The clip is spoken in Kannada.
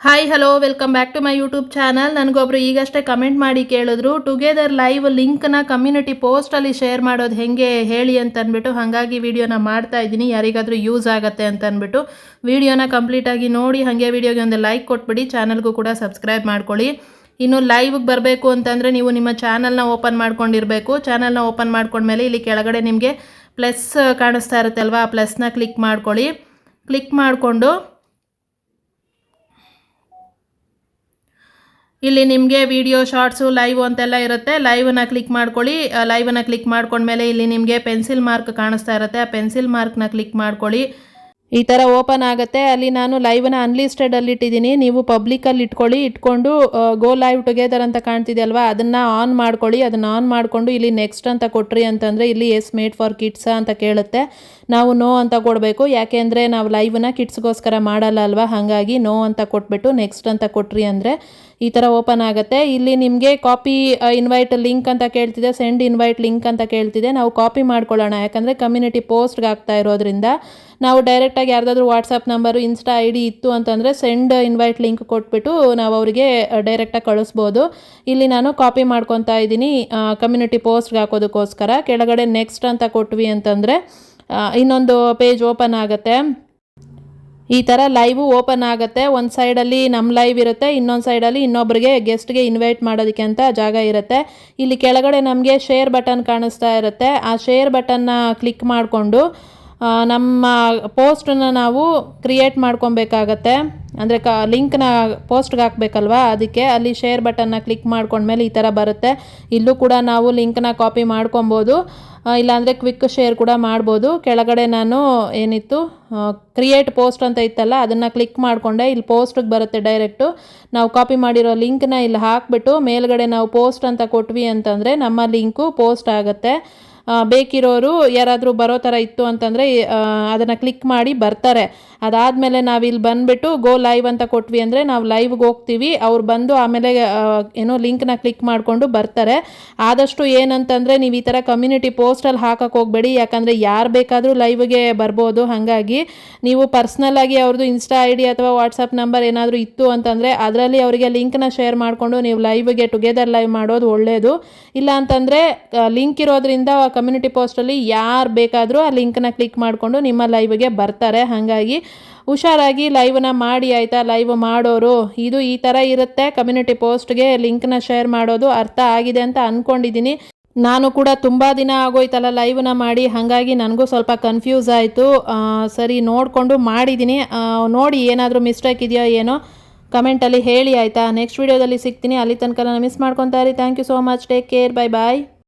Hi hello welcome back to my YouTube channel. ನನಗೊಬ್ರು ಈಗಷ್ಟೇ ಕಮೆಂಟ್ ಮಾಡಿ ಕೇಳಿದ್ರು ಟುಗೆದರ್ ಲೈವ್ ಲಿಂಕ್ನ ಕಮ್ಯುನಿಟಿ ಪೋಸ್ಟಲ್ಲಿ ಶೇರ್ ಮಾಡೋದು ಹೇಗೆ ಹೇಳಿ ಅಂತ ಅಂದ್ಬಿಟ್ಟು, ಹಾಗಾಗಿ ವಿಡಿಯೋನ ಮಾಡ್ತಾ ಇದ್ದೀನಿ. ಯಾರಿಗಾದರೂ ಯೂಸ್ ಆಗುತ್ತೆ ಅಂತ ಅಂದ್ಬಿಟ್ಟು ವಿಡಿಯೋನ ಕಂಪ್ಲೀಟಾಗಿ ನೋಡಿ, ಹಾಗೆ ವಿಡಿಯೋಗೆ ಒಂದು ಲೈಕ್ ಕೊಟ್ಬಿಡಿ, ಚಾನಲ್ಗೂ ಕೂಡ ಸಬ್ಸ್ಕ್ರೈಬ್ ಮಾಡ್ಕೊಳ್ಳಿ. ಇನ್ನು ಲೈವ್ಗೆ ಬರಬೇಕು ಅಂತಂದರೆ ನೀವು ನಿಮ್ಮ ಚಾನಲ್ನ ಓಪನ್ ಮಾಡ್ಕೊಂಡಿರಬೇಕು. ಚಾನಲ್ನ ಓಪನ್ ಮಾಡ್ಕೊಂಡ್ಮೇಲೆ ಇಲ್ಲಿ ಕೆಳಗಡೆ ನಿಮಗೆ ಪ್ಲಸ್ ಕಾಣಿಸ್ತಾ ಇರುತ್ತೆ ಅಲ್ವಾ, ಆ ಪ್ಲಸ್ನ ಕ್ಲಿಕ್ ಮಾಡ್ಕೊಳ್ಳಿ. ಕ್ಲಿಕ್ ಮಾಡಿಕೊಂಡು ಇಲ್ಲಿ ನಿಮಗೆ ವಿಡಿಯೋ ಶಾರ್ಟ್ಸು ಲೈವ್ ಅಂತೆಲ್ಲ ಇರುತ್ತೆ. ಲೈವನ್ನ ಕ್ಲಿಕ್ ಮಾಡ್ಕೊಳ್ಳಿ. ಲೈವನ್ನ ಕ್ಲಿಕ್ ಮಾಡ್ಕೊಂಡ್ಮೇಲೆ ಇಲ್ಲಿ ನಿಮಗೆ ಪೆನ್ಸಿಲ್ ಮಾರ್ಕ್ ಕಾಣಿಸ್ತಾ ಇರುತ್ತೆ, ಆ ಪೆನ್ಸಿಲ್ ಮಾರ್ಕ್ನ ಕ್ಲಿಕ್ ಮಾಡ್ಕೊಳ್ಳಿ. ಈ ಥರ ಓಪನ್ ಆಗುತ್ತೆ. ಅಲ್ಲಿ ನಾನು ಲೈವ್ನ ಅನ್ಲಿಸ್ಟೆಡಲ್ಲಿ ಇಟ್ಟಿದ್ದೀನಿ, ನೀವು ಪಬ್ಲಿಕಲ್ಲಿ ಇಟ್ಕೊಂಡು ಗೋ ಲೈವ್ ಟುಗೆದರ್ ಅಂತ ಕಾಣ್ತಿದೆ ಅಲ್ವಾ, ಅದನ್ನು ಆನ್ ಮಾಡ್ಕೊಳ್ಳಿ. ಅದನ್ನು ಆನ್ ಮಾಡಿಕೊಂಡು ಇಲ್ಲಿ ನೆಕ್ಸ್ಟ್ ಅಂತ ಕೊಟ್ರಿ ಅಂತಂದರೆ ಇಲ್ಲಿ ಎಸ್ ಮೇಡ್ ಫಾರ್ ಕಿಡ್ಸ್ ಅಂತ ಕೇಳುತ್ತೆ. ನಾವು ನೋ ಅಂತ ಕೊಡಬೇಕು, ಯಾಕೆಂದರೆ ನಾವು ಲೈವ್ನ ಕಿಡ್ಸ್ಗೋಸ್ಕರ ಮಾಡಲ್ಲ ಅಲ್ವಾ, ಹಾಗಾಗಿ ನೋ ಅಂತ ಕೊಟ್ಬಿಟ್ಟು ನೆಕ್ಸ್ಟ್ ಅಂತ ಕೊಟ್ರಿ ಅಂದರೆ ಈ ಥರ ಓಪನ್ ಆಗುತ್ತೆ. ಇಲ್ಲಿ ನಿಮಗೆ ಕಾಪಿ ಇನ್ವೈಟ್ ಲಿಂಕ್ ಅಂತ ಕೇಳ್ತಿದೆ, ಸೆಂಡ್ ಇನ್ವೈಟ್ ಲಿಂಕ್ ಅಂತ ಕೇಳ್ತಿದೆ. ನಾವು ಕಾಪಿ ಮಾಡ್ಕೊಳ್ಳೋಣ, ಯಾಕಂದರೆ ಕಮ್ಯುನಿಟಿ ಪೋಸ್ಟ್ಗೆ ಆಗ್ತಾ ಇರೋದ್ರಿಂದ. ನಾವು ಡೈರೆಕ್ಟಾಗಿ ಯಾರ್ದಾದ್ರೂ WhatsApp number, Insta I D ಇತ್ತು ಅಂತಂದರೆ ಸೆಂಡ್ ಇನ್ವೈಟ್ ಲಿಂಕ್ ಕೊಟ್ಬಿಟ್ಟು ನಾವು ಅವರಿಗೆ ಡೈರೆಕ್ಟಾಗಿ ಕಳಿಸ್ಬೋದು. ಇಲ್ಲಿ ನಾನು ಕಾಪಿ ಮಾಡ್ಕೊತಾ ಇದ್ದೀನಿ ಕಮ್ಯುನಿಟಿ ಪೋಸ್ಟ್ಗೆ ಹಾಕೋದಕ್ಕೋಸ್ಕರ. ಕೆಳಗಡೆ ನೆಕ್ಸ್ಟ್ ಅಂತ ಕೊಟ್ವಿ ಅಂತಂದರೆ ಇನ್ನೊಂದು ಪೇಜ್ ಓಪನ್ ಆಗುತ್ತೆ. ಈ ಥರ ಲೈವು ಓಪನ್ ಆಗುತ್ತೆ. ಒಂದು ಸೈಡಲ್ಲಿ ನಮ್ಮ ಲೈವ್ ಇರುತ್ತೆ, ಇನ್ನೊಂದು ಸೈಡಲ್ಲಿ ಇನ್ನೊಬ್ಬರಿಗೆ ಗೆಸ್ಟ್ಗೆ ಇನ್ವೈಟ್ ಮಾಡೋದಕ್ಕೆ ಅಂತ ಜಾಗ ಇರುತ್ತೆ. ಇಲ್ಲಿ ಕೆಳಗಡೆ ನಮಗೆ ಶೇರ್ ಬಟನ್ ಕಾಣಿಸ್ತಾ ಇರುತ್ತೆ. ಆ ಶೇರ್ ಬಟನ್ನ ಕ್ಲಿಕ್ ಮಾಡಿಕೊಂಡು ನಮ್ಮ ಪೋಸ್ಟನ್ನು ನಾವು ಕ್ರಿಯೇಟ್ ಮಾಡ್ಕೊಬೇಕಾಗತ್ತೆ. ಅಂದರೆ ಲಿಂಕ್ನ ಪೋಸ್ಟ್ಗೆ ಹಾಕಬೇಕಲ್ವಾ, ಅದಕ್ಕೆ ಅಲ್ಲಿ ಶೇರ್ ಬಟನ್ನ ಕ್ಲಿಕ್ ಮಾಡ್ಕೊಂಡ್ಮೇಲೆ ಈ ಥರ ಬರುತ್ತೆ. ಇಲ್ಲೂ ಕೂಡ ನಾವು ಲಿಂಕ್ನ ಕಾಪಿ ಮಾಡ್ಕೊಬೋದು, ಇಲ್ಲಾಂದರೆ ಕ್ವಿಕ್ ಶೇರ್ ಕೂಡ ಮಾಡ್ಬೋದು. ಕೆಳಗಡೆ ನಾನು ಏನಿತ್ತು ಕ್ರಿಯೇಟ್ ಪೋಸ್ಟ್ ಅಂತ ಇತ್ತಲ್ಲ, ಅದನ್ನು ಕ್ಲಿಕ್ ಮಾಡಿಕೊಂಡೆ. ಇಲ್ಲಿ ಪೋಸ್ಟಿಗೆ ಬರುತ್ತೆ ಡೈರೆಕ್ಟು. ನಾವು ಕಾಪಿ ಮಾಡಿರೋ ಲಿಂಕ್ನ ಇಲ್ಲಿ ಹಾಕಿಬಿಟ್ಟು ಮೇಲ್ಗಡೆ ನಾವು ಪೋಸ್ಟ್ ಅಂತ ಕೊಟ್ವಿ ಅಂತಂದರೆ ನಮ್ಮ ಲಿಂಕು ಪೋಸ್ಟ್ ಆಗುತ್ತೆ. ಬೇಕಿರೋರು ಯಾರಾದರೂ ಬರೋ ಥರ ಇತ್ತು ಅಂತಂದರೆ ಅದನ್ನು ಕ್ಲಿಕ್ ಮಾಡಿ ಬರ್ತಾರೆ. ಅದಾದಮೇಲೆ ನಾವಿಲ್ಲಿ ಬಂದುಬಿಟ್ಟು ಗೋ ಲೈವ್ ಅಂತ ಕೊಟ್ವಿ ಅಂದರೆ ನಾವು ಲೈವ್ಗೆ ಹೋಗ್ತೀವಿ, ಅವ್ರು ಬಂದು ಆಮೇಲೆ ಏನೋ ಲಿಂಕ್ನ ಕ್ಲಿಕ್ ಮಾಡಿಕೊಂಡು ಬರ್ತಾರೆ. ಆದಷ್ಟು ಏನಂತಂದರೆ ನೀವು ಈ ಥರ ಕಮ್ಯುನಿಟಿ ಪೋಸ್ಟಲ್ಲಿ ಹಾಕಕ್ಕೆ ಹೋಗಬೇಡಿ, ಯಾಕಂದರೆ ಯಾರು ಬೇಕಾದರೂ ಲೈವ್ಗೆ ಬರ್ಬೋದು. ಹಾಗಾಗಿ ನೀವು ಪರ್ಸ್ನಲ್ಲಾಗಿ ಅವ್ರದ್ದು ಇನ್ಸ್ಟಾ ಐ ಡಿ ಅಥವಾ ವಾಟ್ಸಪ್ ನಂಬರ್ ಏನಾದರೂ ಇತ್ತು ಅಂತಂದರೆ ಅದರಲ್ಲಿ ಅವರಿಗೆ ಲಿಂಕ್ನ ಶೇರ್ ಮಾಡಿಕೊಂಡು ನೀವು ಲೈವ್ಗೆ ಟುಗೆದರ್ ಲೈವ್ ಮಾಡೋದು ಒಳ್ಳೆಯದು. ಇಲ್ಲ ಅಂತಂದರೆ ಲಿಂಕ್ ಇರೋದ್ರಿಂದ ಕಮ್ಯುನಿಟಿ ಪೋಸ್ಟಲ್ಲಿ ಯಾರು ಬೇಕಾದರೂ ಆ ಲಿಂಕ್ನ ಕ್ಲಿಕ್ ಮಾಡಿಕೊಂಡು ನಿಮ್ಮ ಲೈವ್ಗೆ ಬರ್ತಾರೆ. ಹಾಗಾಗಿ ಹುಷಾರಾಗಿ ಲೈವ್ನ ಮಾಡಿ ಆಯಿತಾ. ಲೈವ್ ಮಾಡೋರು ಇದು ಈ ಥರ ಇರುತ್ತೆ. ಕಮ್ಯುನಿಟಿ ಪೋಸ್ಟ್ಗೆ ಲಿಂಕ್ನ ಶೇರ್ ಮಾಡೋದು ಅರ್ಥ ಆಗಿದೆ ಅಂತ ಅಂದ್ಕೊಂಡಿದ್ದೀನಿ. ನಾನು ಕೂಡ ತುಂಬ ದಿನ ಆಗೋಯ್ತಲ್ಲ ಲೈವ್ನ ಮಾಡಿ, ಹಾಗಾಗಿ ನನಗೂ ಸ್ವಲ್ಪ ಕನ್ಫ್ಯೂಸ್ ಆಯಿತು. ಸರಿ ನೋಡಿಕೊಂಡು ಮಾಡಿದ್ದೀನಿ. ನೋಡಿ ಏನಾದರೂ ಮಿಸ್ಟೇಕ್ ಇದೆಯೋ ಏನೋ ಕಮೆಂಟಲ್ಲಿ ಹೇಳಿ ಆಯಿತಾ. ನೆಕ್ಸ್ಟ್ ವೀಡಿಯೋದಲ್ಲಿ ಸಿಗ್ತೀನಿ. ಅಲ್ಲಿ ತನಕ ನಾನು ಮಿಸ್ ಮಾಡ್ಕೊತಾ ಇರಿ. Thank you so much. Take care. Bye bye.